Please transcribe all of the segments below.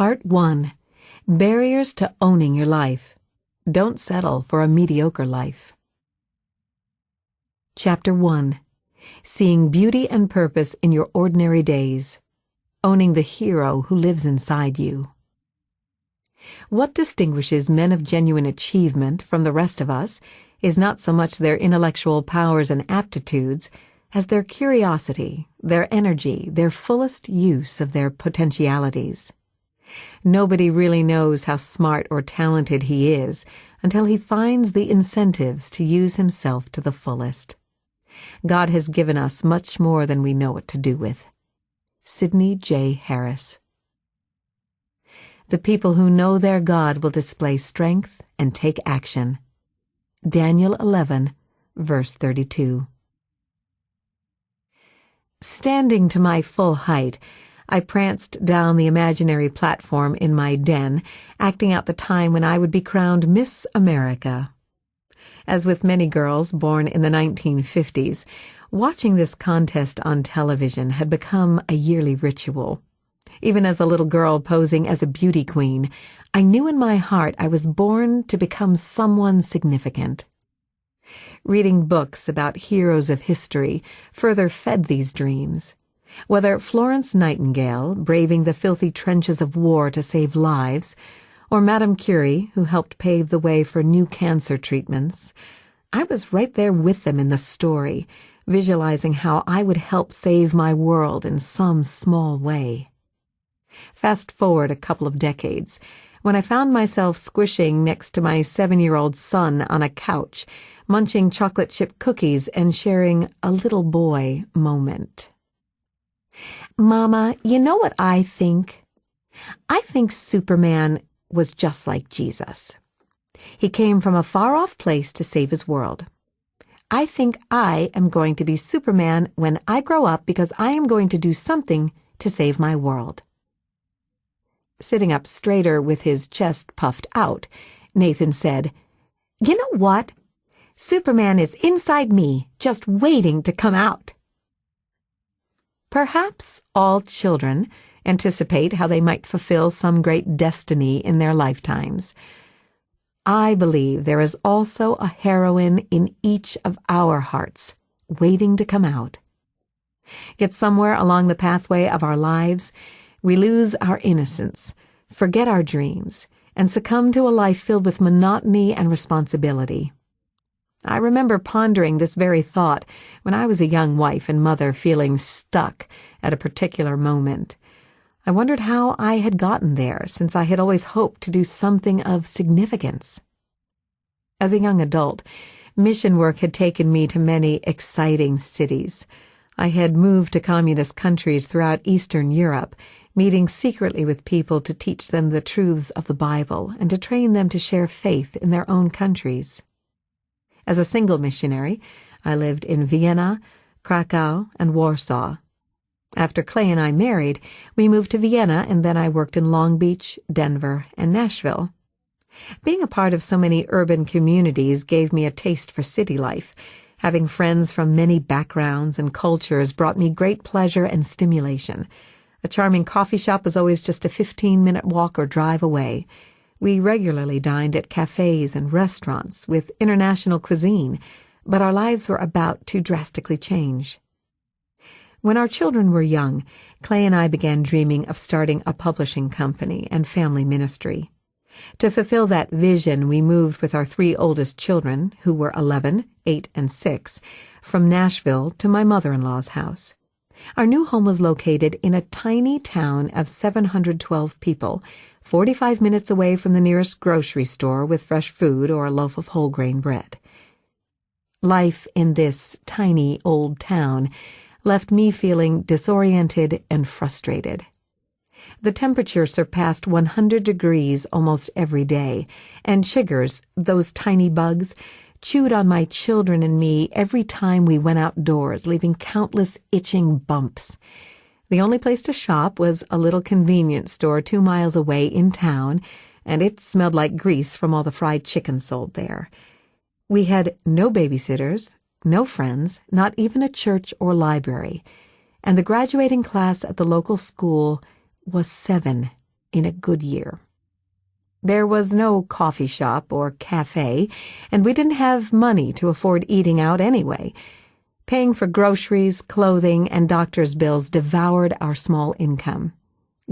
Part 1. Barriers to owning your life. Don't settle for a mediocre life. Chapter 1. Seeing beauty and purpose in your ordinary days. Owning the hero who lives inside you. What distinguishes men of genuine achievement from the rest of us is not so much their intellectual powers and aptitudes as their curiosity, their energy, their fullest use of their potentialities. Nobody really knows how smart or talented he is until he finds the incentives to use himself to the fullest. God has given us much more than we know what to do with. Sidney J. Harris. The people who know their God will display strength and take action. Daniel 11, verse 32. Standing to my full height, I pranced down the imaginary platform in my den, acting out the time when I would be crowned Miss America. As with many girls born in the 1950s, watching this contest on television had become a yearly ritual. Even as a little girl posing as a beauty queen, I knew in my heart I was born to become someone significant. Reading books about heroes of history further fed these dreams. Whether Florence Nightingale, braving the filthy trenches of war to save lives, or Madame Curie, who helped pave the way for new cancer treatments, I was right there with them in the story, visualizing how I would help save my world in some small way. Fast forward a couple of decades, when I found myself squishing next to my 7-year-old son on a couch, munching chocolate chip cookies and sharing a little boy moment. Mama, you know what I think? I think Superman was just like Jesus. He came from a far-off place to save his world. I think I am going to be Superman when I grow up because I am going to do something to save my world. Sitting up straighter with his chest puffed out, Nathan said, "You know what? Superman is inside me, just waiting to come out." Perhaps all children anticipate how they might fulfill some great destiny in their lifetimes. I believe there is also a heroine in each of our hearts, waiting to come out. Yet somewhere along the pathway of our lives, we lose our innocence, forget our dreams, and succumb to a life filled with monotony and responsibility. I remember pondering this very thought when I was a young wife and mother feeling stuck at a particular moment. I wondered how I had gotten there, since I had always hoped to do something of significance. As a young adult, mission work had taken me to many exciting cities. I had moved to communist countries throughout Eastern Europe, meeting secretly with people to teach them the truths of the Bible and to train them to share faith in their own countries. As a single missionary, I lived in Vienna, Krakow, and Warsaw. After Clay and I married, we moved to Vienna, and then I worked in Long Beach, Denver, and Nashville. Being a part of so many urban communities gave me a taste for city life. Having friends from many backgrounds and cultures brought me great pleasure and stimulation. A charming coffee shop was always just a 15-minute walk or drive away. We regularly dined at cafes and restaurants with international cuisine, but our lives were about to drastically change. When our children were young, Clay and I began dreaming of starting a publishing company and family ministry. To fulfill that vision, we moved with our 3 oldest children, who were 11, 8, and 6, from Nashville to my mother-in-law's house. Our new home was located in a tiny town of 712 people, 45 minutes away from the nearest grocery store with fresh food or a loaf of whole grain bread. Life in this tiny old town left me feeling disoriented and frustrated. The temperature surpassed 100 degrees almost every day, and chiggers, those tiny bugs, chewed on my children and me every time we went outdoors, leaving countless itching bumps. The only place to shop was a little convenience store 2 miles away in town, and it smelled like grease from all the fried chicken sold there. We had no babysitters, no friends, not even a church or library, and the graduating class at the local school was 7, in a good year. There was no coffee shop or cafe, and we didn't have money to afford eating out anyway. Paying for groceries, clothing, and doctor's bills devoured our small income.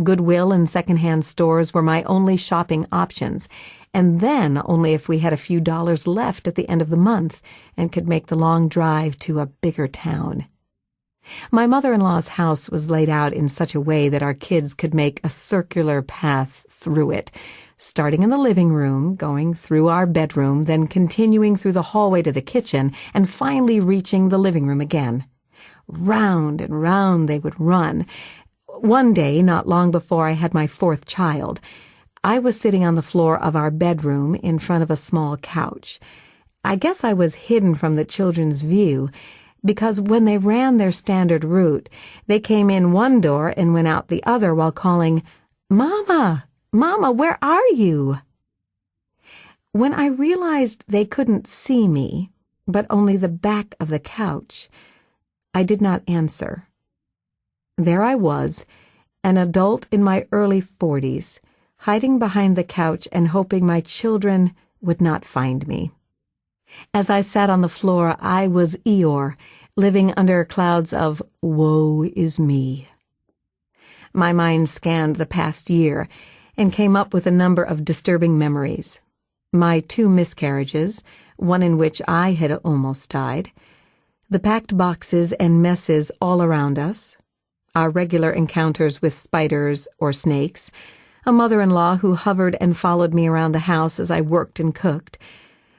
Goodwill and secondhand stores were my only shopping options, and then only if we had a few dollars left at the end of the month and could make the long drive to a bigger town. My mother-in-law's house was laid out in such a way that our kids could make a circular path through it, starting in the living room, going through our bedroom, then continuing through the hallway to the kitchen, and finally reaching the living room again. Round and round they would run. One day, not long before I had my fourth child, I was sitting on the floor of our bedroom in front of a small couch. I guess I was hidden from the children's view, because when they ran their standard route, they came in one door and went out the other while calling, "Mama! Mama, where are you?" When I realized they couldn't see me, but only the back of the couch, I did not answer. There I was, an adult in my early 40s, hiding behind the couch and hoping my children would not find me. As I sat on the floor, I was Eeyore, living under clouds of woe is me. My mind scanned the past year and came up with a number of disturbing memories. My 2 miscarriages, one in which I had almost died, the packed boxes and messes all around us, our regular encounters with spiders or snakes, a mother-in-law who hovered and followed me around the house as I worked and cooked,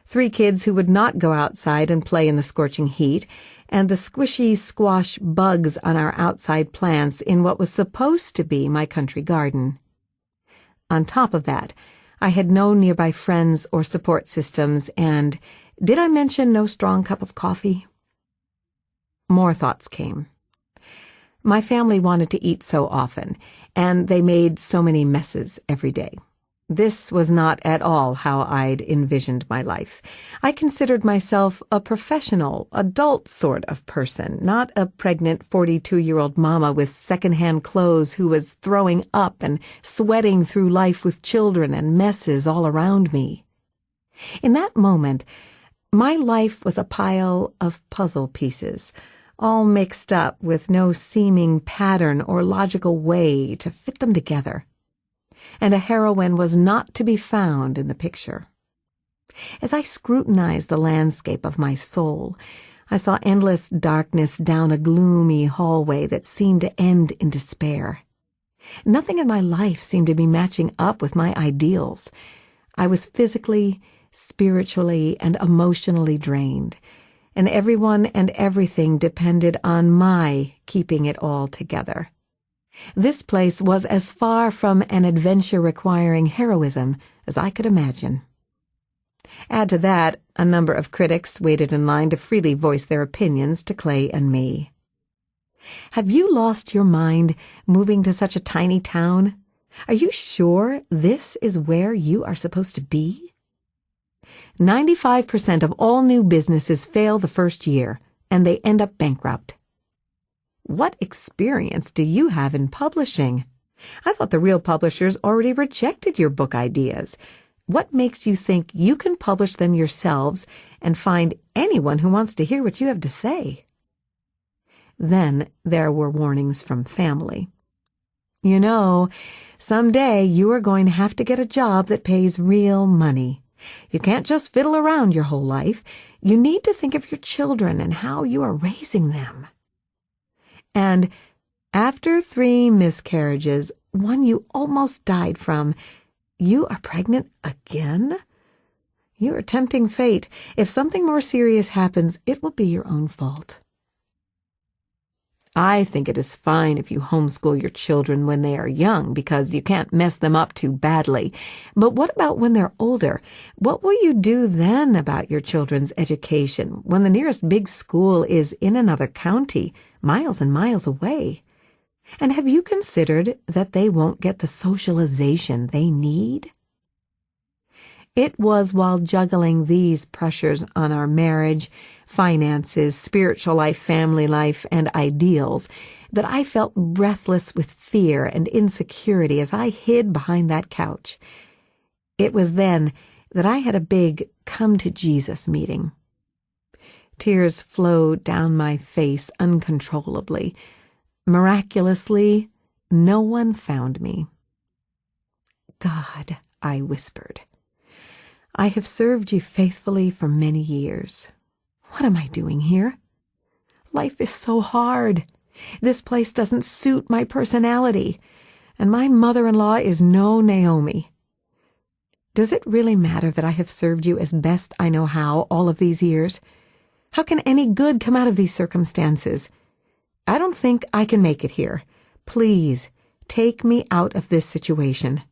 3 kids who would not go outside and play in the scorching heat, and the squishy squash bugs on our outside plants in what was supposed to be my country garden. On top of that, I had no nearby friends or support systems, and did I mention no strong cup of coffee? More thoughts came. My family wanted to eat so often, and they made so many messes every day. This was not at all how I'd envisioned my life. I considered myself a professional, adult sort of person, not a pregnant 42-year-old mama with secondhand clothes who was throwing up and sweating through life with children and messes all around me. In that moment, my life was a pile of puzzle pieces, all mixed up with no seeming pattern or logical way to fit them together. And a heroine was not to be found in the picture. As I scrutinized the landscape of my soul, I saw endless darkness down a gloomy hallway that seemed to end in despair. Nothing in my life seemed to be matching up with my ideals. I was physically, spiritually, and emotionally drained, and everyone and everything depended on my keeping it all together. This place was as far from an adventure requiring heroism as I could imagine. Add to that, a number of critics waited in line to freely voice their opinions to Clay and me. Have you lost your mind moving to such a tiny town? Are you sure this is where you are supposed to be? 95% of all new businesses fail the first year, and they end up bankrupt. What experience do you have in publishing? I thought the real publishers already rejected your book ideas. What makes you think you can publish them yourselves and find anyone who wants to hear what you have to say? Then there were warnings from family. You know, someday you are going to have to get a job that pays real money. You can't just fiddle around your whole life. You need to think of your children and how you are raising them. And after 3 miscarriages, one you almost died from, you are pregnant again? You are tempting fate. If something more serious happens, it will be your own fault. I think it is fine if you homeschool your children when they are young because you can't mess them up too badly. But what about when they're older? What will you do then about your children's education when the nearest big school is in another county, miles and miles away? And have you considered that they won't get the socialization they need? It was while juggling these pressures on our marriage, finances, spiritual life, family life, and ideals that I felt breathless with fear and insecurity as I hid behind that couch. It was then that I had a big come to Jesus meeting. Tears flowed down my face uncontrollably. Miraculously, no one found me. God, I whispered, I have served you faithfully for many years. What am I doing here? Life is so hard. This place doesn't suit my personality, and my mother-in-law is no Naomi. Does it really matter that I have served you as best I know how all of these years? How can any good come out of these circumstances? I don't think I can make it here. Please, take me out of this situation.